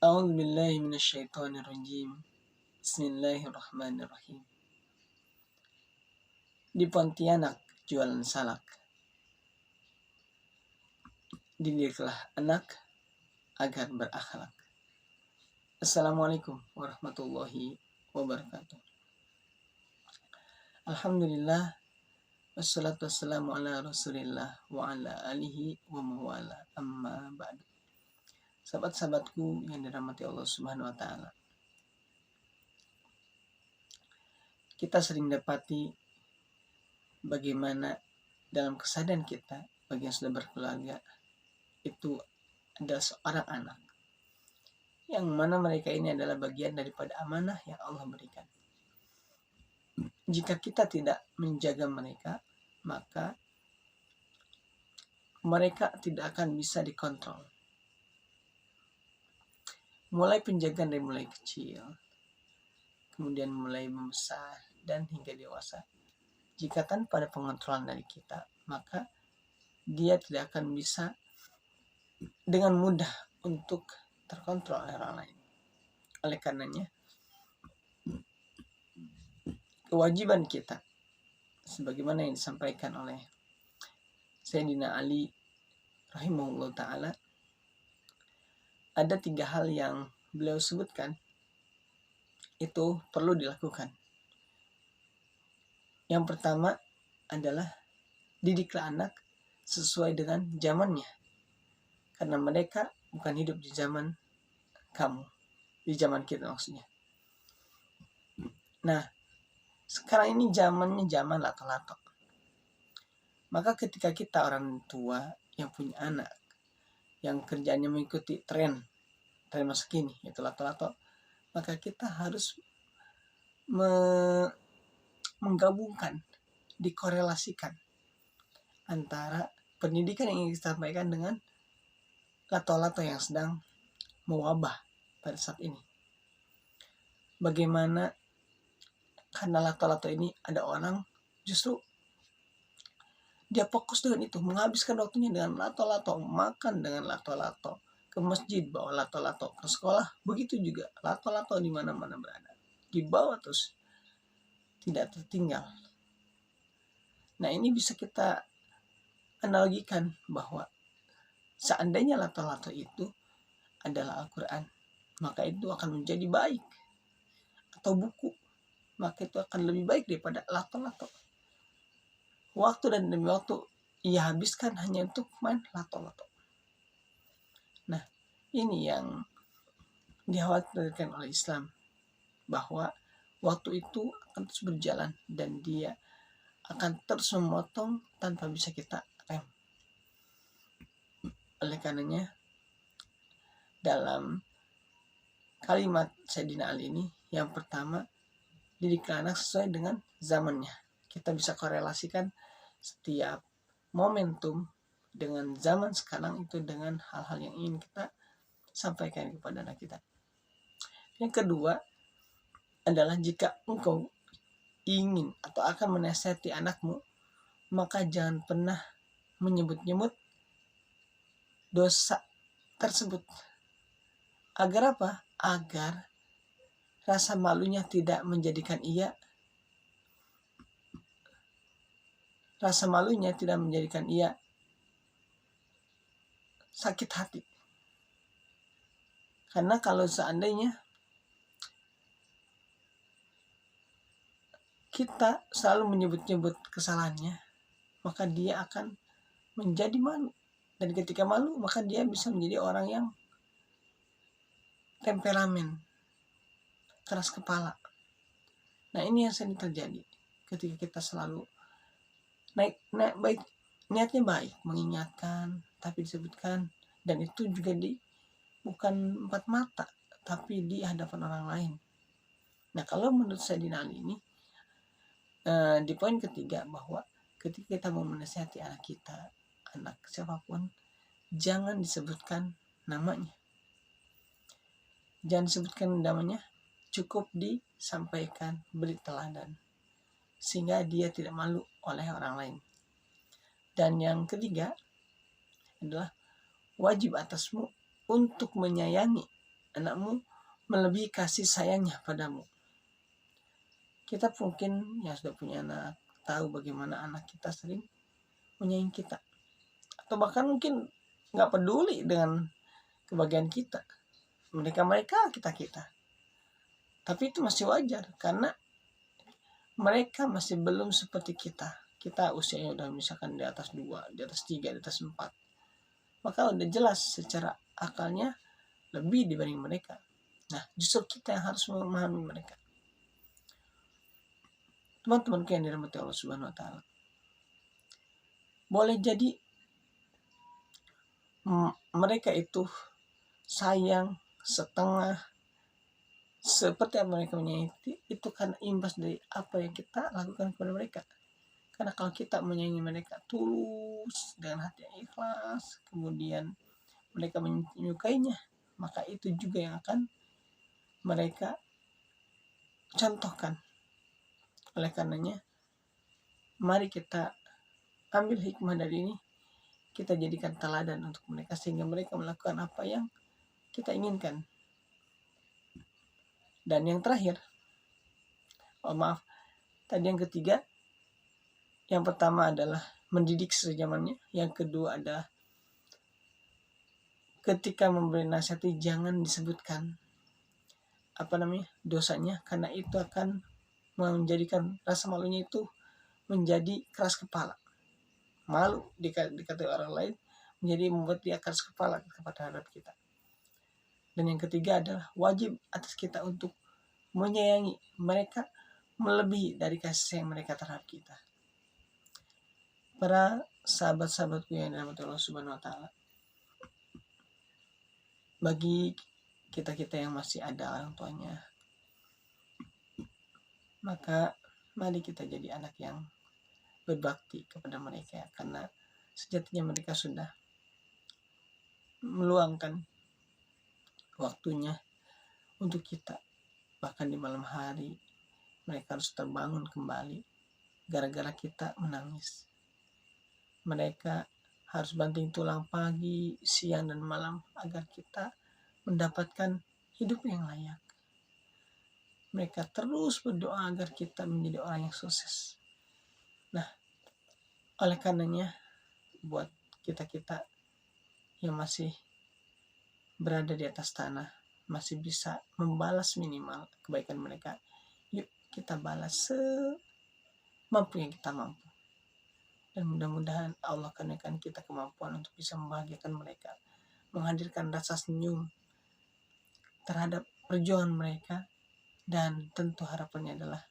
A'udzu billahi minasyaitonir rajim. Bismillahirrahmanirrahim. Di Pontianak jualan salak. Didiklah anak agar berakhlak. Assalamualaikum warahmatullahi wabarakatuh. Alhamdulillah, wassalatu wassalamu ala rasulillah wa ala alihi wa mawala, amma ba'du. Sahabat-sahabatku yang dirahmati Allah Subhanahu wa ta'ala, kita sering dapati bagaimana dalam kesadaran kita bagi yang sudah berkeluarga itu adalah seorang anak, yang mana mereka ini adalah bagian daripada amanah yang Allah berikan. Jika kita tidak menjaga mereka, maka mereka tidak akan bisa dikontrol. Mulai penjagaan dari mulai kecil, kemudian mulai membesar, dan hingga dewasa. Jika tanpa ada pengontrolan dari kita, maka dia tidak akan bisa dengan mudah untuk terkontrol oleh orang lain. Oleh karenanya, kewajiban kita, sebagaimana yang disampaikan oleh Sayyidina Ali rahimahullah ta'ala, ada 3 hal yang beliau sebutkan itu perlu dilakukan. Yang pertama adalah didiklah anak sesuai dengan zamannya, karena mereka bukan hidup di zaman kamu, di zaman kita maksudnya. Nah, sekarang ini zamannya zaman lato-lato. Maka ketika kita orang tua yang punya anak yang kerjanya mengikuti tren masa kini, yaitu lato-lato, maka kita harus menggabungkan, dikorelasikan antara pendidikan yang ingin disampaikan dengan lato-lato yang sedang mewabah pada saat ini. Bagaimana karena lato-lato ini ada orang justru dia fokus dengan itu, menghabiskan waktunya dengan lato-lato, makan dengan lato-lato, ke masjid bawa lato-lato, ke sekolah begitu juga, lato-lato di mana-mana berada, dibawa terus, tidak tertinggal. Nah, ini bisa kita analogikan bahwa seandainya lato-lato itu adalah Al-Quran, maka itu akan menjadi baik, atau buku, maka itu akan lebih baik daripada lato-lato. Waktu dan demi waktu ia habiskan hanya untuk main lato-lato. Nah, ini yang dikhawatirkan oleh Islam, bahwa waktu itu akan terus berjalan dan dia akan terus memotong tanpa bisa kita rem. Oleh karenanya, dalam kalimat Sayyidina Ali ini, yang pertama, didiklah anak sesuai dengan zamannya. Kita bisa korelasikan setiap momentum dengan zaman sekarang itu dengan hal-hal yang ingin kita sampaikan kepada anak kita. Yang kedua adalah jika engkau ingin atau akan menasihati anakmu, maka jangan pernah menyebut-nyebut dosa tersebut. Agar apa? Agar rasa malunya tidak menjadikan ia sakit hati. Karena kalau seandainya kita selalu menyebut-nyebut kesalahannya, maka dia akan menjadi malu. Dan ketika malu, maka dia bisa menjadi orang yang temperamen, keras kepala. Nah, ini yang sering terjadi ketika kita selalu naik baik, niatnya baik, mengingatkan, tapi disebutkan, dan itu juga bukan empat mata, tapi di hadapan orang lain. Nah, kalau menurut Sayyidina Ali ini, di poin ketiga, bahwa ketika kita mau menasihati anak kita, anak siapapun, jangan disebutkan namanya. Jangan disebutkan namanya, cukup disampaikan, beri teladan, sehingga dia tidak malu oleh orang lain. Dan yang ketiga adalah wajib atasmu untuk menyayangi anakmu melebihi kasih sayangnya padamu. Kita mungkin yang sudah punya anak tahu bagaimana anak kita sering menyayangi kita, atau bahkan mungkin nggak peduli dengan kebahagiaan kita, mereka kita. Tapi itu masih wajar karena mereka masih belum seperti kita. Kita usianya udah misalkan di atas 2, di atas 3, di atas 4. Maka udah jelas secara akalnya lebih dibanding mereka. Nah, justru kita yang harus memahami mereka. Teman-teman yang dirahmati Allah Subhanahu wa taala. Boleh jadi mereka itu sayang setengah seperti apa mereka menyayangi itu karena imbas dari apa yang kita lakukan kepada mereka. Karena kalau kita menyayangi mereka tulus dengan hati yang ikhlas, kemudian mereka menyukainya, maka itu juga yang akan mereka contohkan. Oleh karenanya, mari kita ambil hikmah dari ini, kita jadikan teladan untuk mereka sehingga mereka melakukan apa yang kita inginkan. Dan yang terakhir, tadi yang ketiga, yang pertama adalah mendidik sesuai zamannya, yang kedua adalah ketika memberi nasihat jangan disebutkan dosanya, karena itu akan menjadikan rasa malunya itu menjadi keras kepala. Malu dikata orang lain menjadi membuat dia keras kepala terhadap kita. Dan yang ketiga adalah wajib atas kita untuk menyayangi mereka melebihi dari kasih sayang mereka terhadap kita. Para sahabat-sahabatku yang dirahmati Allah Subhanahu wa taala, bagi kita-kita yang masih ada orang tuanya, maka mari kita jadi anak yang berbakti kepada mereka, karena sejatinya mereka sudah meluangkan waktunya untuk kita. Bahkan di malam hari mereka harus terbangun kembali gara-gara kita menangis. Mereka harus banting tulang pagi, siang, dan malam agar kita mendapatkan hidup yang layak. Mereka terus berdoa agar kita menjadi orang yang sukses. Nah, oleh karenanya buat kita-kita yang masih berada di atas tanah, masih bisa membalas minimal kebaikan mereka, yuk kita balas semampu yang kita mampu. Dan mudah-mudahan Allah karuniakan kita kemampuan untuk bisa membahagiakan mereka, menghadirkan rasa senyum terhadap perjuangan mereka. Dan tentu harapannya adalah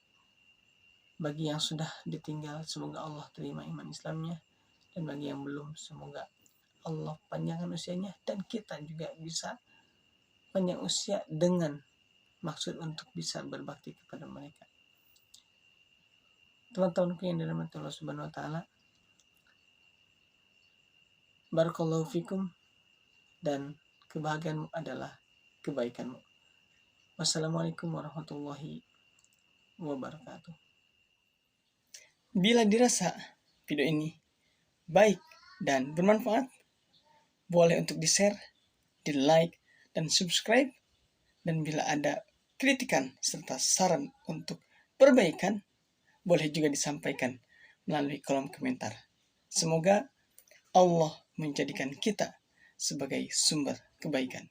bagi yang sudah ditinggal, semoga Allah terima iman Islamnya, dan bagi yang belum, semoga Allah panjangkan usianya dan kita juga bisa panjang usia dengan maksud untuk bisa berbakti kepada mereka. Teman-temanku yang dirahmati Allah Subhanahu wa taala, barakallahu fikum, dan kebahagiaanmu adalah kebaikanmu. Wassalamualaikum warahmatullahi wabarakatuh. Bila dirasa video ini baik dan bermanfaat, boleh untuk di-share, di-like, dan subscribe. Dan bila ada kritikan serta saran untuk perbaikan, boleh juga disampaikan melalui kolom komentar. Semoga Allah menjadikan kita sebagai sumber kebaikan.